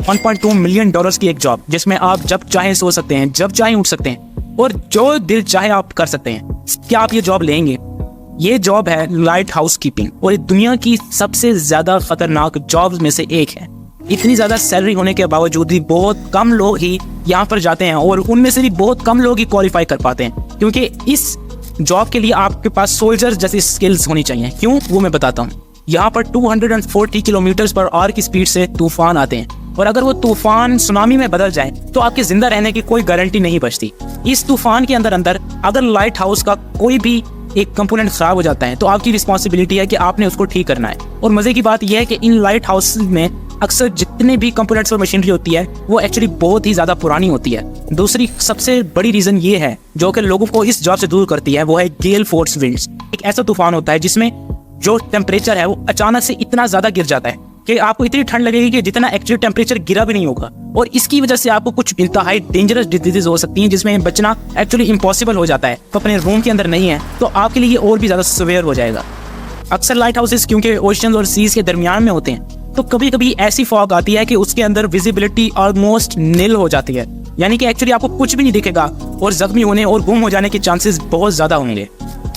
$1.2 million की एक job, जिसमें आप जब चाहे सो सकते हैं, जब चाहे उठ सकते हैं और जो दिल चाहे आप कर सकते हैं। क्या आप ये जॉब लेंगे? ये जॉब है लाइट हाउस कीपिंग और ये दुनिया की सबसे ज्यादा खतरनाक जॉब्स में से एक है। इतनी ज्यादा सैलरी होने के बावजूद भी बहुत कम लोग ही यहाँ पर जाते हैं और उनमें से भी बहुत कम लोग ही क्वालिफाई कर पाते हैं, क्योंकि इस जॉब के लिए आपके पास सोल्जर जैसी स्किल्स होनी चाहिए। क्यों, वो मैं बताता हूँ। यहाँ पर 240 किलोमीटर पर आवर की स्पीड से तूफान आते हैं और अगर वो तूफान सुनामी में बदल जाए तो आपके जिंदा रहने की कोई गारंटी नहीं बचती। इस तूफान के अंदर अगर लाइट हाउस का कोई भी एक कंपोनेंट खराब हो जाता है तो आपकी रिस्पॉन्सिबिलिटी है कि आपने उसको ठीक करना है। और मजे की बात यह है कि इन लाइट हाउस में अक्सर जितने भी कंपोनेंट्स और मशीनरी होती है वो एक्चुअली बहुत ही ज्यादा पुरानी होती है। दूसरी सबसे बड़ी रीजन ये है जो कि लोगों को इस जॉब से दूर करती है, वो है गेल फोर्स विंड्स। एक ऐसा तूफान होता है जिसमें जो टेम्परेचर है वो अचानक से इतना ज्यादा गिर जाता है कि आपको इतनी ठंड लगेगी कि जितना एक्चुअली टेम्परेचर गिरा भी नहीं होगा, और इसकी वजह से आपको कुछ इंतहाई डेंजरस डिजीजेस हो सकती हैं जिसमें बचना एक्चुअली इम्पॉसिबल हो जाता है। तो अपने रूम के अंदर नहीं है तो आपके लिए ये और भी ज्यादा सिवियर हो जाएगा। अक्सर लाइट हाउसेस क्योंकि ओशन और सीज के दरमियान में होते हैं तो कभी कभी ऐसी फॉग आती है कि उसके अंदर विजिबिलिटी ऑलमोस्ट नील हो जाती है, यानी कि एक्चुअली आपको कुछ भी नहीं दिखेगा और जख्मी होने और गुम हो जाने के चांसेस बहुत ज्यादा होंगे।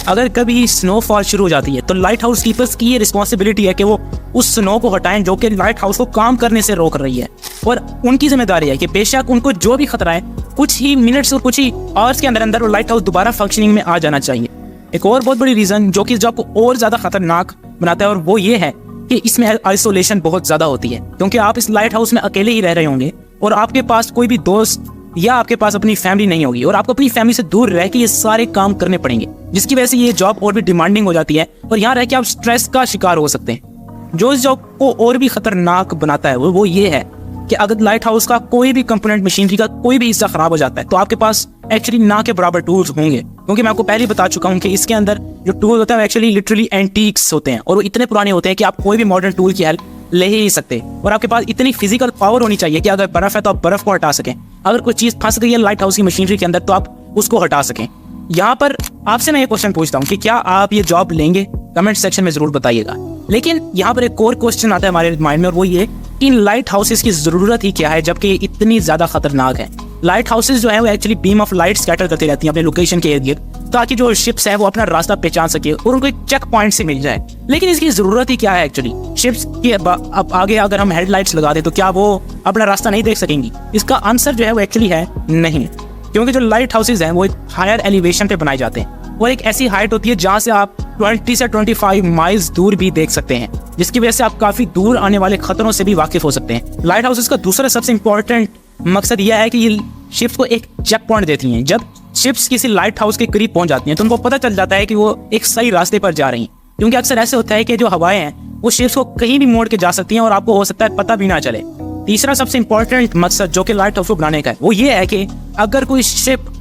अगर कभी स्नोफॉल शुरू हो जाती है तो लाइट हाउस कीपर्स की ये रिस्पॉन्सिबिलिटी है कि वो उस स्नो को हटाएं जो कि लाइट हाउस को काम करने से रोक रही है, और उनकी जिम्मेदारी है कि बेशक उनको जो भी खतरा है कुछ ही मिनट्स और कुछ ही आवर्स के अंदर वो लाइट हाउस दोबारा फंक्शनिंग में आ जाना चाहिए। एक और बहुत बड़ी रीजन जो कि इस जॉब को और ज्यादा खतरनाक बनाता है और वो ये है कि इसमें आइसोलेशन बहुत ज्यादा होती है, क्योंकि आप इस लाइट हाउस में अकेले ही रह रहे होंगे और आपके पास कोई भी दोस्त या आपके पास अपनी फैमिली नहीं होगी और आपको अपनी फैमिली से दूर रह के ये सारे काम करने पड़ेंगे, जिसकी वजह से ये जॉब और भी डिमांडिंग हो जाती है और यहाँ रह के आप स्ट्रेस का शिकार हो सकते हैं। जो इस जॉब को और भी खतरनाक बनाता है वो ये है कि अगर लाइट हाउस का कोई भी कंपोनेंट मशीनरी का कोई भी हिस्सा खराब हो जाता है तो आपके पास एक्चुअली ना के बराबर टूल्स होंगे, क्योंकि मैं आपको पहले बता चुका हूँ कि इसके अंदर जो टूल होते हैं एक्चुअली लिटरली एंटीक्स होते हैं और वो इतने पुराने होते हैं कि आप कोई भी मॉडर्न टूल की हेल्प ले ही नहीं सकते। और आपके पास इतनी फिजिकल पावर होनी चाहिए कि अगर बर्फ है तो आप बर्फ को हटा सकें, अगर कोई चीज फंस गई है लाइट हाउस की मशीनरी के अंदर तो आप उसको हटा सकें। यहाँ पर आपसे मैं ये क्वेश्चन पूछता हूँ कि क्या आप ये जॉब लेंगे? कमेंट सेक्शन में जरूर बताइएगा। लेकिन यहाँ पर एक और क्वेश्चन आता है हमारे माइंड में और वो ये कि इन लाइट हाउसेस की जरूरत ही क्या है जबकि इतनी ज्यादा खतरनाक है। लाइट हाउसेस जो है वो actually beam of light scatter करती रहती हैं अपने लोकेशन के इर्द गिर्द ताकि जो शिप्स है वो अपना रास्ता पहचान सके और उनको एक चेक पॉइंट से मिल जाए। लेकिन इसकी जरूरत ही क्या है एक्चुअली? शिप्स के अब आगे अगर हम हेडलाइट्स लगा दें तो क्या वो अपना रास्ता नहीं देख सकेंगी? इसका आंसर जो है वो एक्चुअली है नहीं, क्योंकि जो लाइट हाउसेज हैं वो एक हायर एलिवेशन पे बनाए जाते हैं और एक ऐसी हाइट होती है जहाँ से आप 20 से 25 माइल्स दूर भी देख सकते हैं, जिसकी वजह से आप काफी दूर आने वाले खतरों से भी वाकिफ हो सकते हैं। लाइट हाउसेज का दूसरा सबसे इंपॉर्टेंट मकसद यह है कि ये शिप्स को एक चेक पॉइंट देती हैं। जब शिप्स किसी लाइट हाउस के करीब पहुंच जाती हैं तो उनको पता चल जाता है कि वो एक सही रास्ते पर जा रही हैं, क्योंकि अक्सर ऐसे होता है कि जो हवाएं हैं वो शिप्स को कहीं भी मोड़ के जा सकती हैं और आपको हो सकता है पता भी ना चले। तीसरा सबसे इंपॉर्टेंट मकसद जो कि लाइट हाउस को बनाने का है वो ये है कि अगर कोई शिप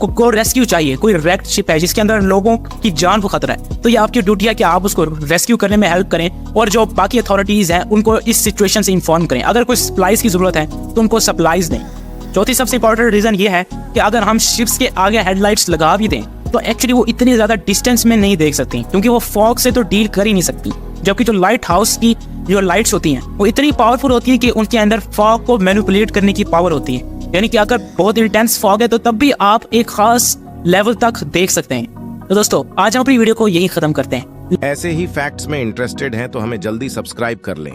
को रेस्क्यू चाहिए, कोई रैक्ड शिप है जिसके अंदर लोगों की जान को खतरा है, तो ये आपकी ड्यूटी है कि आप उसको रेस्क्यू करने में हेल्प करें और जो बाकी अथॉरिटीज हैं उनको इस सिचुएशन से इन्फॉर्म करें। अगर कोई सप्लाईज की जरूरत है तो उनको सप्लाईज दें। चौथी सबसे इंपॉर्टेंट रीजन ये है कि अगर हम शिप्स के आगे हेडलाइट्स लगा भी दें तो एक्चुअली वो इतनी ज्यादा डिस्टेंस में नहीं देख सकती, क्योंकि वो फॉग से तो डील कर ही नहीं सकती। जबकि जो लाइट हाउस की जो लाइट्स होती हैं वो इतनी पावरफुल होती है कि उनके अंदर फॉग को मैनिपुलेट करने की पावर होती है, यानी कि अगर बहुत इंटेंस फॉग है तो तब भी आप एक खास लेवल तक देख सकते हैं। तो दोस्तों आज हम अपनी वीडियो को यही खत्म करते हैं। ऐसे ही फैक्ट्स में इंटरेस्टेड हैं तो हमें जल्दी सब्सक्राइब कर लें।